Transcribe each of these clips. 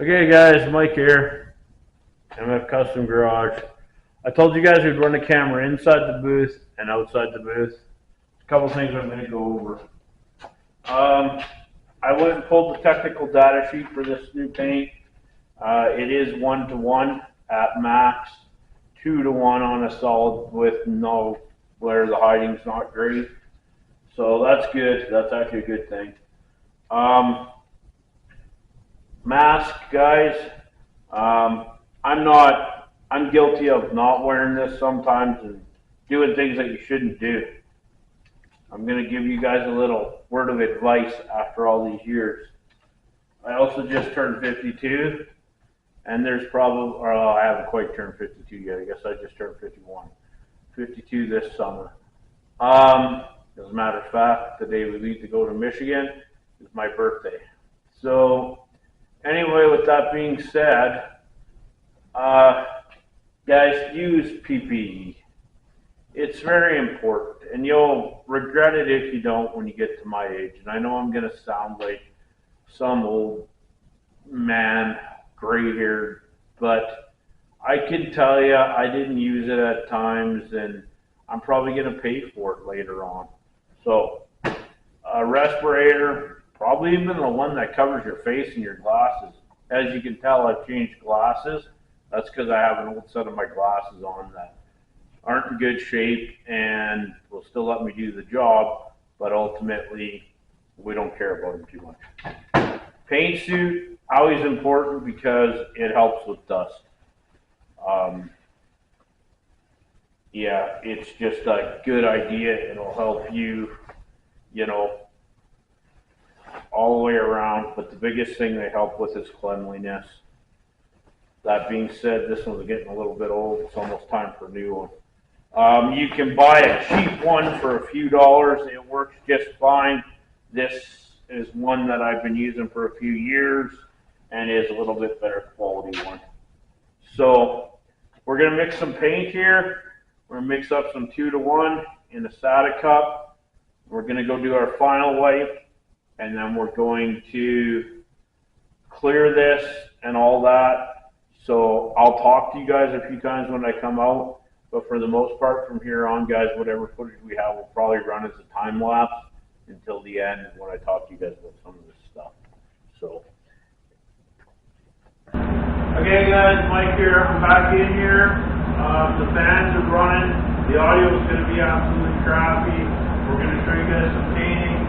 Okay guys, Mike here. MF Custom Garage. I told you guys we'd run the camera inside the booth and outside the booth. A couple things I'm going to go over. I went and pulled the technical data sheet for this new paint. It is 1-to-1 at max, 2-to-1 on a solid with no where the hiding's not great. So that's good. That's actually a good thing. Mask, guys. I'm guilty of not wearing this sometimes and doing things that you shouldn't do. I'm going to give you guys a little word of advice after all these years. I also just turned 52, and there's probably, or I haven't quite turned 52 yet. I guess I just turned 51. 52 this summer. As a matter of fact, the day we leave to go to Michigan is my birthday. So, anyway, with that being said, guys, use PPE. It's very important, and you'll regret it if you don't when you get to my age. And I know I'm going to sound like some old man, gray-haired, but I can tell you I didn't use it at times, and I'm probably going to pay for it later on. So, a respirator, probably even the one that covers your face and your glasses. As you can tell, I've changed glasses. That's because I have an old set of my glasses on that aren't in good shape and will still let me do the job, but ultimately we don't care about them too much. Paint suit, always important because it helps with dust. Yeah, it's just a good idea. It'll help you, all the way around, but the biggest thing they help with is cleanliness. That being said, this one's getting a little bit old. It's almost time for a new one. You can buy a cheap one for a few dollars. It works just fine. This is one that I've been using for a few years and is a little bit better quality one. So we're going to mix some paint here. We're going to mix up some 2-to-1 in a Sata cup. We're going to go do our final wipe, and then we're going to clear this and all that. So I'll talk to you guys a few times when I come out. But for the most part, from here on, guys, whatever footage we have will probably run as a time lapse until the end when I talk to you guys about some of this stuff. So, okay, guys, Mike here. I'm back in here. The fans are running. The audio is going to be absolutely crappy. We're going to show you guys some painting,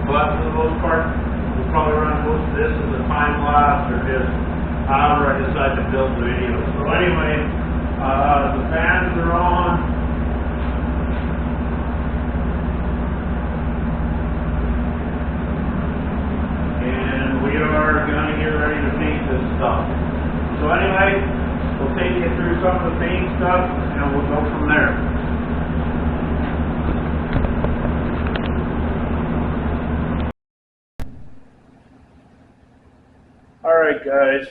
but for the most part, we'll probably run most of this as a time lapse or just however I decide to build the video. So anyway. The fans are on. And we are going to get ready to paint this stuff. So anyway, we'll take you through some of the paint stuff and we'll go from there. Alright guys,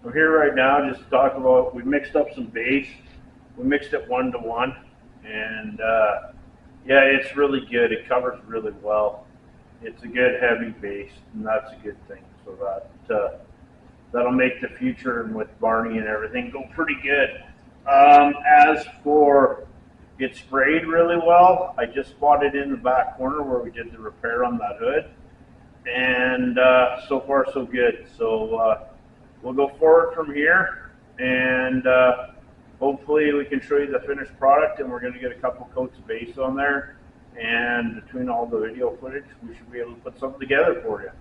we're here right now just to talk about, we mixed up some base. We mixed it 1-to-1 and yeah, it's really good. It covers really well. It's a good heavy base and that's a good thing. So that'll make the future and with Barney and everything go pretty good. As for it sprayed really well, I just bought it in the back corner where we did the repair on that hood. And so far so good. So we'll go forward from here, and hopefully we can show you the finished product, and we're going to get a couple coats of base on there, and between all the video footage, we should be able to put something together for you.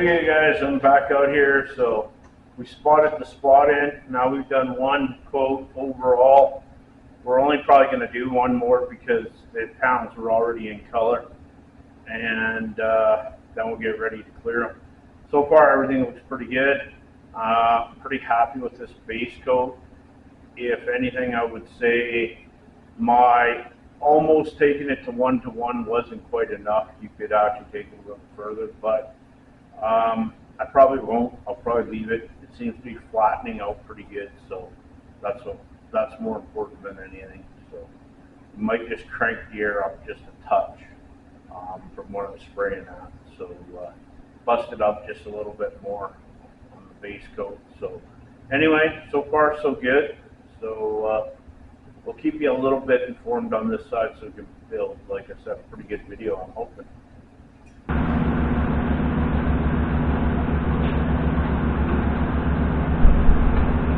Okay guys, I'm back out here. So we spotted the spot in. Now we've done one coat overall. We're only probably going to do one more because the pounds were already in color, and then we'll get ready to clear them. So far everything looks pretty good. Pretty happy with this base coat. If anything, I would say my almost taking it to 1-to-1 wasn't quite enough. You could actually take it a little further, but I probably won't. I'll probably leave it. It seems to be flattening out pretty good, so that's more important than anything. So you might just crank the air up just a touch from what I'm spraying at. So bust it up just a little bit more on the base coat. So anyway, so far so good. So we'll keep you a little bit informed on this side so we can build, like I said, a pretty good video, I'm hoping.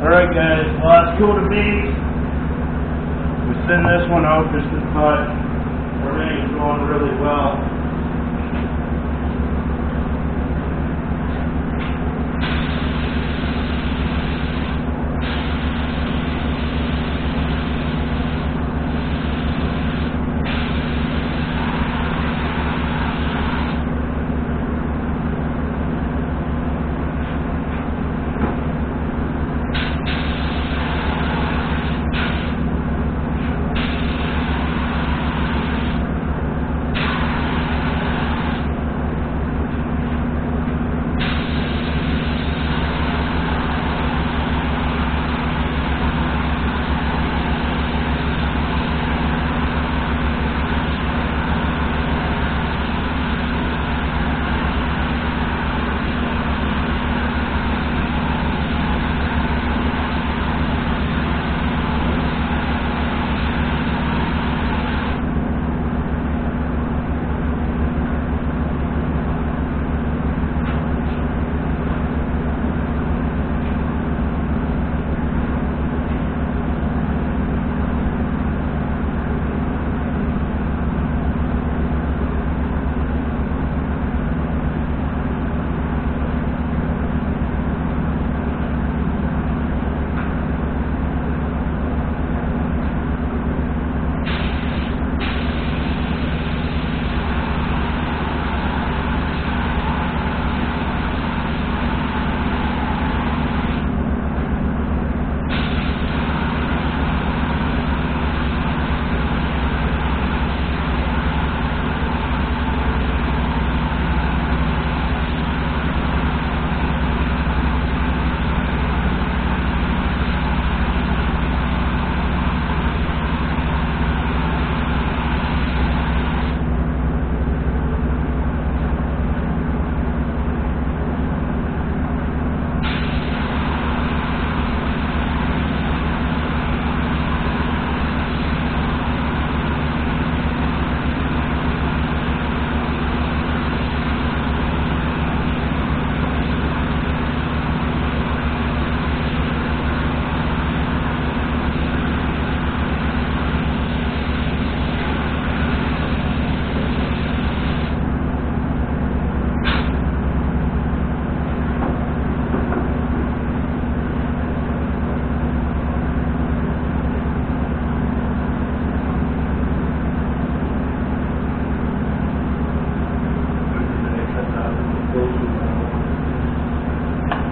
Alright guys, last coat of base. We send this one out just a touch. Everything's going really well.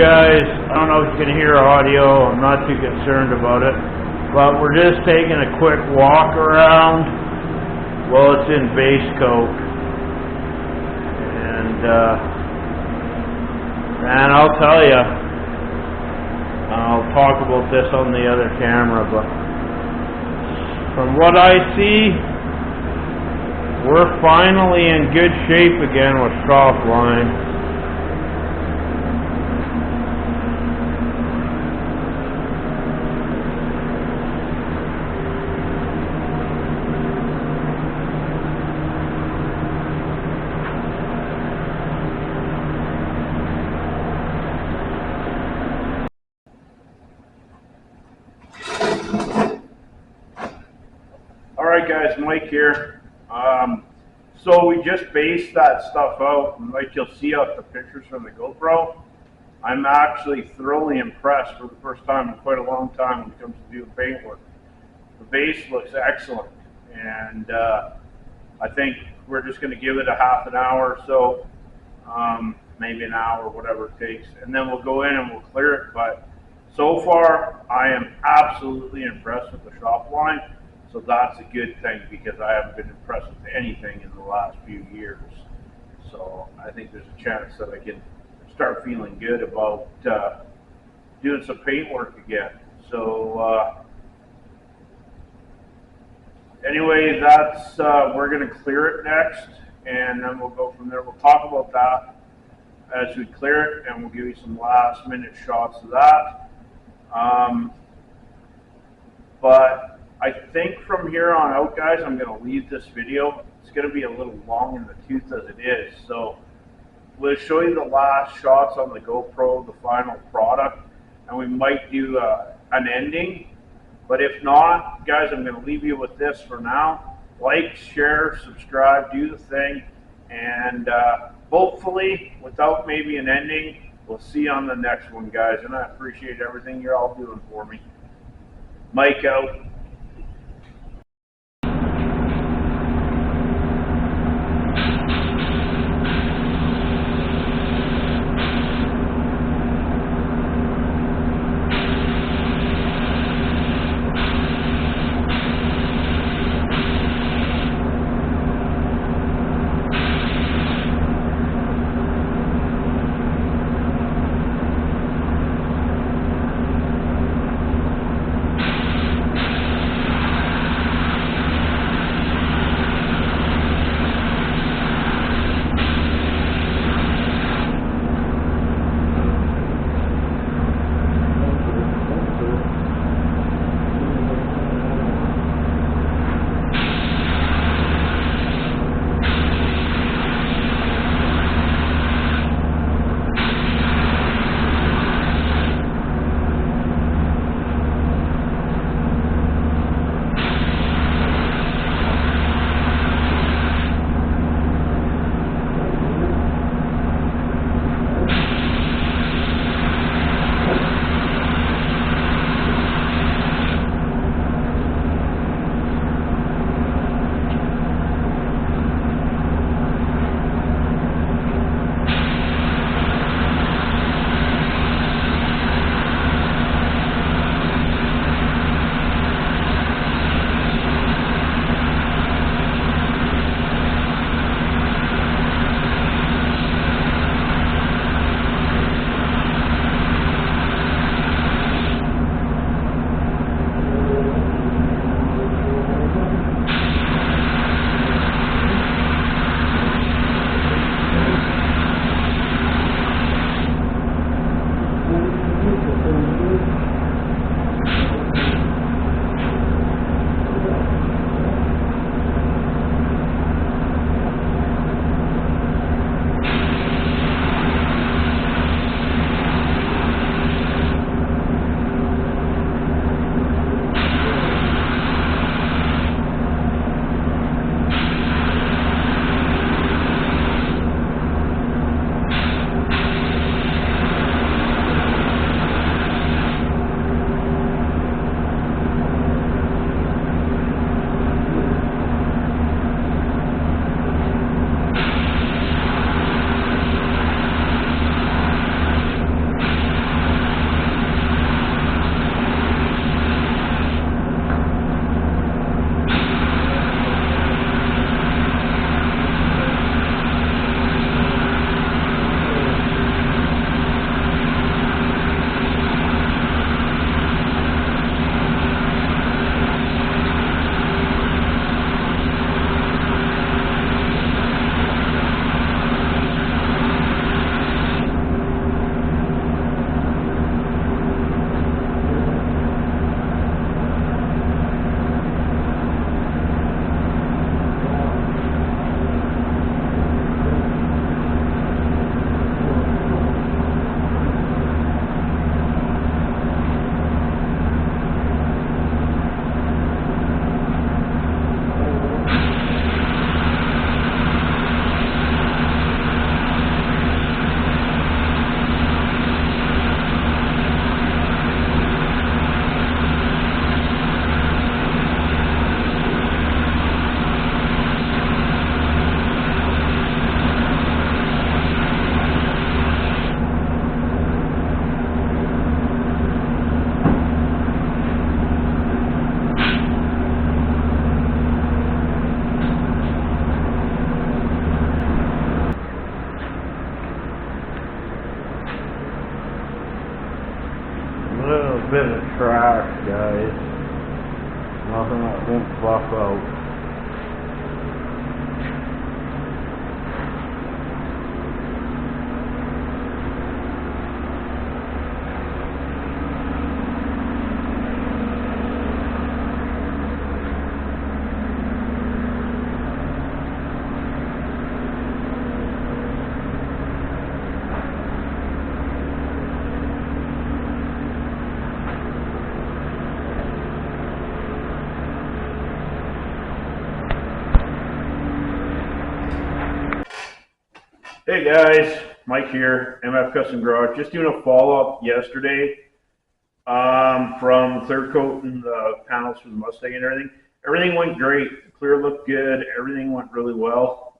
Guys, I don't know if you can hear audio, I'm not too concerned about it, but we're just taking a quick walk around while it's in base coat. And man, I'll tell you, I'll talk about this on the other camera, but from what I see, we're finally in good shape again with SHOPLINE. Alright guys, Mike here. So we just based that stuff out, and like you'll see out the pictures from the GoPro, I'm actually thoroughly impressed for the first time in quite a long time when it comes to doing paint work. The base looks excellent, and I think we're just going to give it a half an hour or so, maybe an hour, whatever it takes, and then we'll go in and we'll clear it. But so far, I am absolutely impressed with the SHOPLINE, so that's a good thing because I haven't been impressed with anything in the last few years. So I think there's a chance that I can start feeling good about doing some paint work again. So anyway, that's we're going to clear it next, and then we'll go from there. We'll talk about that as we clear it, and we'll give you some last minute shots of that. But I think from here on out, guys, I'm going to leave this video. It's going to be a little long in the tooth as it is. So we'll show you the last shots on the GoPro, the final product, and we might do an ending. But if not, guys, I'm going to leave you with this for now. Like, share, subscribe, do the thing, and hopefully, without maybe an ending, we'll see you on the next one, guys. And I appreciate everything you're all doing for me. Mike out. bit of trash, guys. Nothing that won't buff out. Hey guys, Mike here, MF Custom Garage. Just doing a follow-up yesterday from third coat and the panels for the Mustang and everything. Everything went great. The clear looked good. Everything went really well.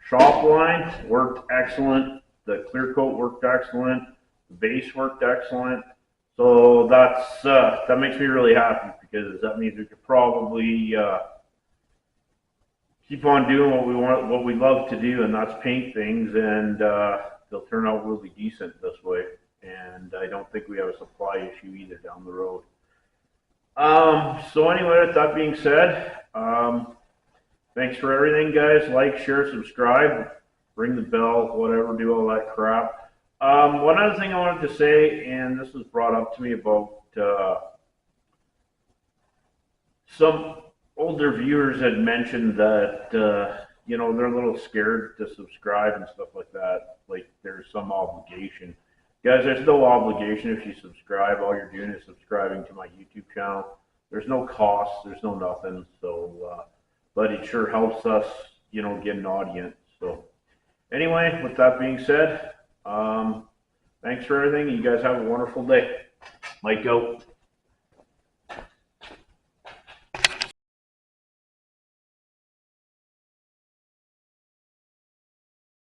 SHOPLINE worked excellent. The clear coat worked excellent. The base worked excellent. So that makes me really happy because that means we could probably keep on doing what we love to do, and that's paint things, and they'll turn out really decent this way. And I don't think we have a supply issue either down the road. So anyway, with that being said, thanks for everything, guys. Like, share, subscribe, ring the bell, whatever, do all that crap. One other thing I wanted to say, and this was brought up to me about some older viewers had mentioned that you know, they're a little scared to subscribe and stuff like that, like there's some obligation. Guys, there's no obligation if you subscribe. All you're doing is subscribing to my YouTube channel. There's no cost, there's no nothing. So but it sure helps us, you know, get an audience. So anyway, with that being said, thanks for everything. You guys have a wonderful day. Mike out.